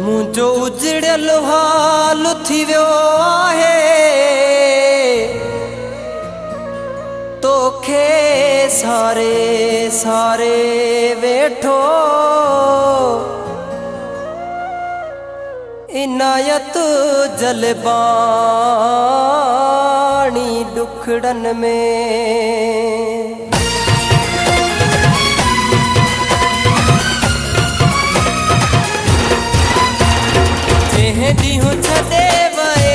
मुझो उजड़ियल हाल थी वियो आहे तोखे सारे सारे वेठो इनायत जलबानी दुखड़न में ॾींहुं छॾे वए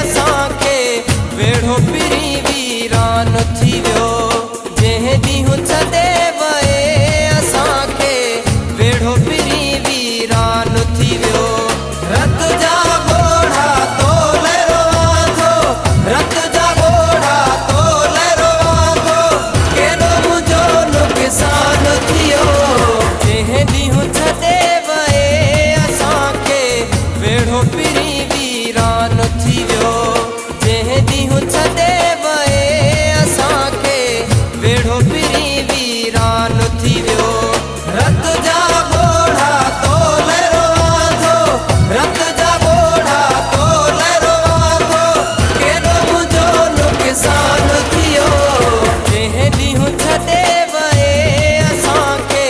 असांखे वेढ़ो पिरी वीरान थी वियो। जंहिं ॾींहुं छॾे वए असांखे वेढ़ो पिरी वीरान थी वियो। रत जा घोड़ा तोले रोवांदो, रत जा घोड़ा तोले रोवांदो, केॾो मुंहिंजो नुक़सान थियो। जंहिं ॾींहुं छॾे वए असांखे वेढ़ो पिरी वीरान थी वियो। जंहिं ॾींहुं छॾे वए असांखे वेढ़ो पिरी वीरान थी वियो। रत जा घोड़ा तोले रोवांदो, रत जा घोड़ा तोले रोवांदो, केॾो मुंहिंजो नुक़सान थियो। जंहिं ॾींहुं छॾे वए असांखे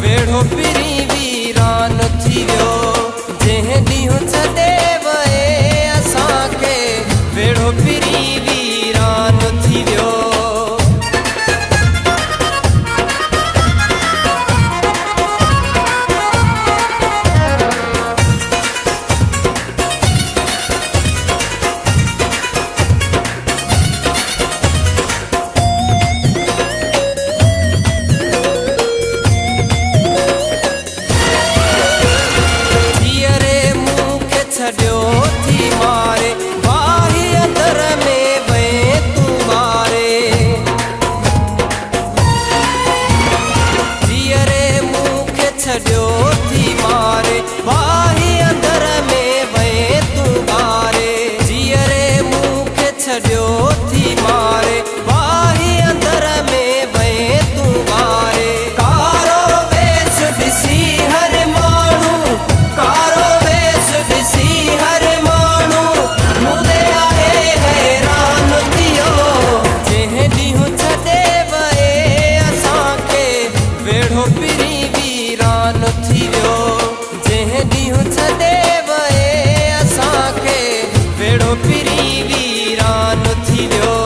वेढ़ो पिरी वीरान थी वियो। जंहिं ॾींहुं छॾे वए असांखे वेढ़ो पिरी वीरान थी वियो। छॾियो थी मारे बाही अंदर में वए तू मारे। जीअरे मूंखे छॾियो थी मारे बाही अंदर में वए तू मारे। जीअरे मूंखे छॾियो थी मारे बाही अंदर में वए तू मारे। कारो वेश ॾिसी हर माण्हू, कारो वेश ॾिसी हर माण्हू मुदे आहे हैरान थियो। जंहिं ॾींहुं छॾे वए असांखे वेढ़ो पिरी वीरान थी वियो। जंहिं ॾींहुं छॾे वए असांखे वेढ़ो पिरी वीरान थी वियो।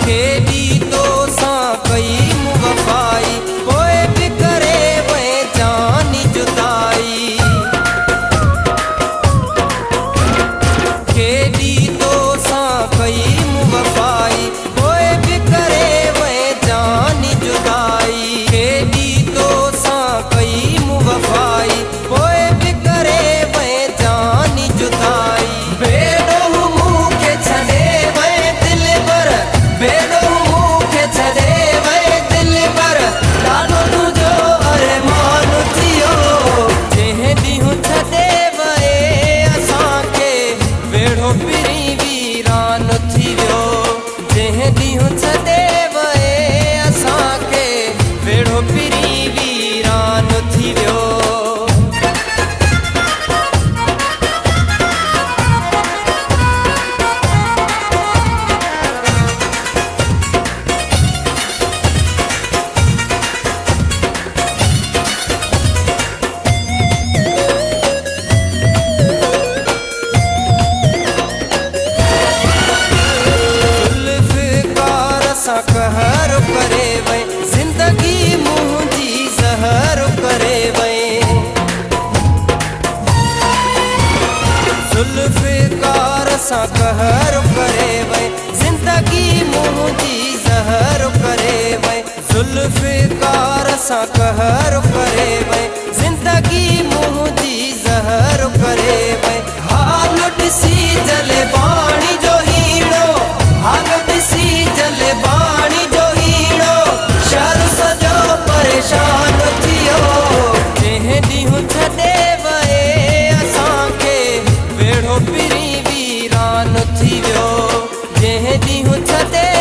केॾी तोसां कई मूं वफ़ाई पोइ बि करे वए जानी जुदाई। केॾी तोसां कई मूं वफ़ाई पोइ बि करे वए जानी जुदाई। केॾी तोसां कई मूं वफ़ाई पोइ बि करे वए जानी जुदाई। बेॾो मूंखे छॾे वए दिल पर, बेॾो मूंखे छॾे वए दिल पर, ॾाढो तुंहिंजो अरमान थियो। जंहिं ॾींहुं छॾे वए असांखे वेढ़ो पिरी वीरान थी वियो। जंहिं ॾींहुं छॾे वए असांखे वेढ़ो पिरी वीरान थी वियो। जुल्फ़कार सां कहर करे वए ज़िंदगी मुंहिंजी ज़हर करे वए। जुल्फ़कार सां कहर करे वए ज़िंदगी मुंहिंजी ज़हर करे वए। जुल्फ़कार सां कहर करे वए ज़िंदगी मुंहिंजी ज़हर करे वए। हाल ॾिसी जले पाणी जो हीड़ो, हाल ॾिसी हूँ छदे